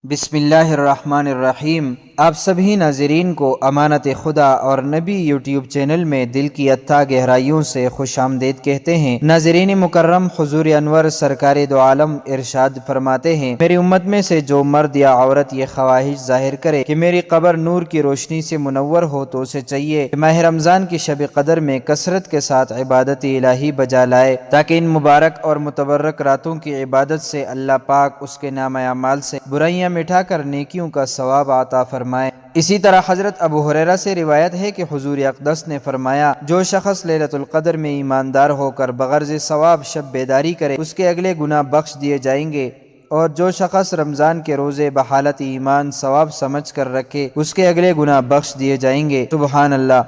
بسم اللہ الرحمن الرحیم۔ آپ سبھی ناظرین کو امانت خدا اور نبی یوٹیوب چینل میں دل کی اتھا گہرائیوں سے خوش آمدید کہتے ہیں۔ ناظرین مکرم، حضور انور سرکار دو عالم ارشاد فرماتے ہیں، میری امت میں سے جو مرد یا عورت یہ خواہش ظاہر کرے کہ میری قبر نور کی روشنی سے منور ہو تو اسے چاہیے کہ ماہ رمضان کی شب قدر میں کثرت کے ساتھ عبادت الہی بجا لائے، تاکہ ان مبارک اور متبرک راتوں کی عبادت سے اللہ پاک اس کے نامہ اعمال سے برائیاں مٹا کر نیکیوں کا ثواب عطا فرمائے۔ اسی طرح حضرت ابو ہریرہ سے روایت ہے کہ حضور اقدس نے فرمایا، جو شخص لیلۃ القدر میں ایماندار ہو کر بغرض ثواب شب بیداری کرے اس کے اگلے گناہ بخش دیے جائیں گے، اور جو شخص رمضان کے روزے بحالت ایمان ثواب سمجھ کر رکھے اس کے اگلے گناہ بخش دیے جائیں گے۔ سبحان اللہ۔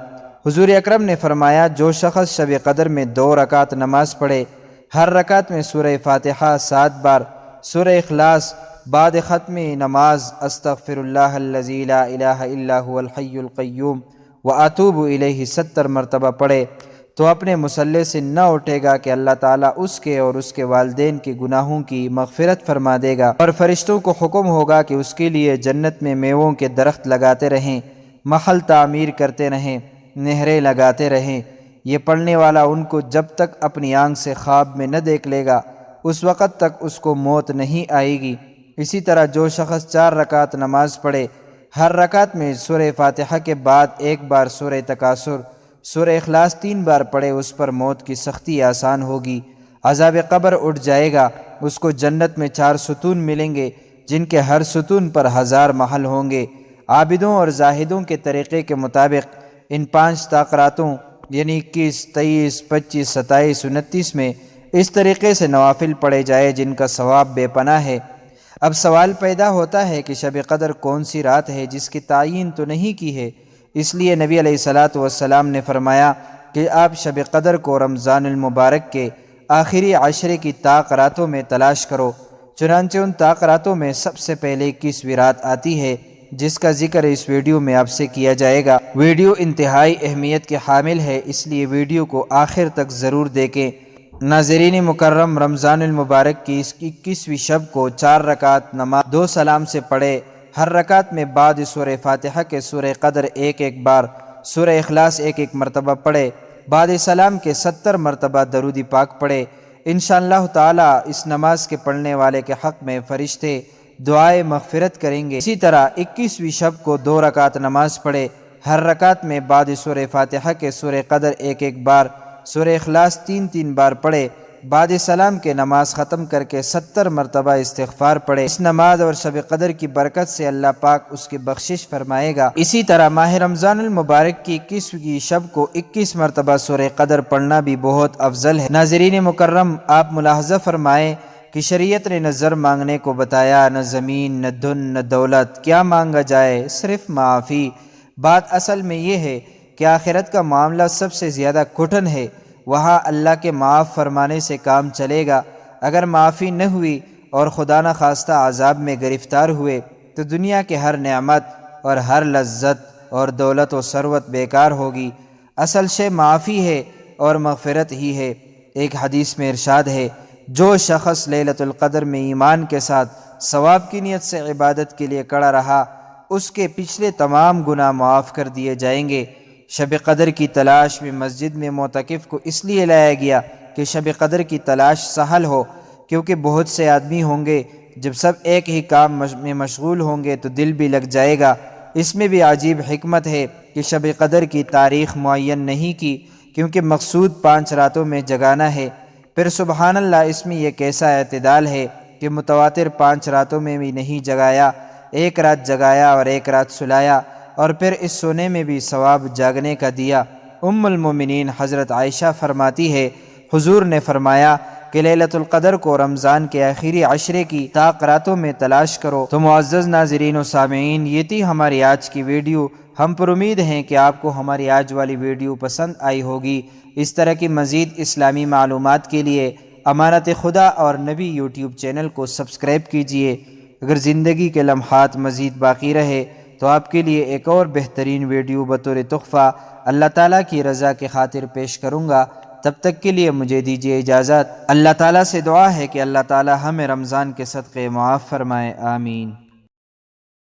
حضور اکرم نے فرمایا، جو شخص شب قدر میں 2 رکعت نماز پڑھے، ہر رکعت میں سورہ فاتحہ 7 بار، سورہ اخلاص بعد ختم نماز استغفر اللہ الذی لا الہ الا هو الحی القیوم واتوب الیہ 70 مرتبہ پڑھے تو اپنے مصلی سے نہ اٹھے گا کہ اللہ تعالیٰ اس کے اور اس کے والدین کے گناہوں کی مغفرت فرما دے گا، اور فرشتوں کو حکم ہوگا کہ اس کے لیے جنت میں میووں کے درخت لگاتے رہیں، محل تعمیر کرتے رہیں، نہریں لگاتے رہیں۔ یہ پڑھنے والا ان کو جب تک اپنی آنکھ سے خواب میں نہ دیکھ لے گا اس وقت تک اس کو موت نہیں آئے گی۔ اسی طرح جو شخص 4 رکعت نماز پڑھے، ہر رکعت میں سورہ فاتحہ کے بعد 1 بار سورہ تکاثر، سورہ اخلاص 3 بار پڑھے، اس پر موت کی سختی آسان ہوگی، عذاب قبر اٹھ جائے گا، اس کو جنت میں 4 ستون ملیں گے جن کے ہر ستون پر 1000 محل ہوں گے۔ عابدوں اور زاہدوں کے طریقے کے مطابق ان 5 تاقراتوں یعنی 21، 23، 25، 27، 29 میں اس طریقے سے نوافل پڑھے جائے جن کا ثواب بے پناہ ہے۔ اب سوال پیدا ہوتا ہے کہ شب قدر کون سی رات ہے جس کی تعین تو نہیں کی ہے، اس لیے نبی علیہ الصلاۃ والسلام نے فرمایا کہ آپ شب قدر کو رمضان المبارک کے آخری عشرے کی طاق راتوں میں تلاش کرو۔ چنانچہ ان طاق راتوں میں سب سے پہلے 21ویں رات آتی ہے جس کا ذکر اس ویڈیو میں آپ سے کیا جائے گا۔ ویڈیو انتہائی اہمیت کے حامل ہے، اس لیے ویڈیو کو آخر تک ضرور دیکھیں۔ ناظرین مکرم، رمضان المبارک کی اس 21ویں شب کو 4 رکعت نماز 2 سلام سے پڑھے، ہر رکعت میں بعد سورہ فاتحہ کے سورہ قدر 1 بار، سورہ اخلاص 1 مرتبہ پڑھے، بعد سلام کے 70 مرتبہ درود پاک پڑھے۔ انشاءاللہ تعالی اس نماز کے پڑھنے والے کے حق میں فرشتے دعائے مغفرت کریں گے۔ اسی طرح 21ویں شب کو 2 رکعت نماز پڑھے، ہر رکعت میں بعد سورہ فاتحہ کے سورہ قدر 1 بار، سورہ اخلاص 3 بار پڑھے، بعد سلام کے نماز ختم کر کے 70 مرتبہ استغفار پڑھے۔ اس نماز اور شب قدر کی برکت سے اللہ پاک اس کی بخشش فرمائے گا۔ اسی طرح ماہ رمضان المبارک کی 21ویں شب کو 21 مرتبہ سورہ قدر پڑھنا بھی بہت افضل ہے۔ ناظرین مکرم، آپ ملاحظہ فرمائیں کہ شریعت نے نہ زر مانگنے کو بتایا، نہ زمین، نہ دھن، نہ دولت، کیا مانگا جائے؟ صرف معافی۔ بات اصل میں یہ ہے کہ آخرت کا معاملہ سب سے زیادہ کٹھن ہے، وہاں اللہ کے معاف فرمانے سے کام چلے گا۔ اگر معافی نہ ہوئی اور خدا نہ خواستہ عذاب میں گرفتار ہوئے تو دنیا کے ہر نعمت اور ہر لذت اور دولت و ثروت بیکار ہوگی۔ اصل شے معافی ہے اور مغفرت ہی ہے۔ ایک حدیث میں ارشاد ہے، جو شخص لیلۃ القدر میں ایمان کے ساتھ ثواب کی نیت سے عبادت کے لیے کھڑا رہا اس کے پچھلے تمام گناہ معاف کر دیے جائیں گے۔ شب قدر کی تلاش میں مسجد میں معتکف کو اس لیے لایا گیا کہ شب قدر کی تلاش سہل ہو، کیونکہ بہت سے آدمی ہوں گے، جب سب ایک ہی کام میں مشغول ہوں گے تو دل بھی لگ جائے گا۔ اس میں بھی عجیب حکمت ہے کہ شب قدر کی تاریخ معین نہیں کی، کیونکہ مقصود 5 راتوں میں جگانا ہے۔ پھر سبحان اللہ، اس میں یہ کیسا اعتدال ہے کہ متواتر 5 راتوں میں بھی نہیں جگایا، 1 رات جگایا اور 1 رات سلایا، اور پھر اس سونے میں بھی ثواب جاگنے کا دیا۔ ام المومنین حضرت عائشہ فرماتی ہے، حضور نے فرمایا کہ لیلۃ القدر کو رمضان کے آخری عشرے کی طاق راتوں میں تلاش کرو۔ تو معزز ناظرین و سامعین، یہ تھی ہماری آج کی ویڈیو۔ ہم پر امید ہیں کہ آپ کو ہماری آج والی ویڈیو پسند آئی ہوگی۔ اس طرح کی مزید اسلامی معلومات کے لیے امانت خدا اور نبی یوٹیوب چینل کو سبسکرائب کیجیے۔ اگر زندگی کے لمحات مزید باقی رہے تو آپ کے لیے ایک اور بہترین ویڈیو بطور تحفہ اللہ تعالیٰ کی رضا کی خاطر پیش کروں گا۔ تب تک کے لیے مجھے دیجیے اجازت۔ اللہ تعالیٰ سے دعا ہے کہ اللہ تعالیٰ ہمیں رمضان کے صدقے معاف فرمائے، آمین۔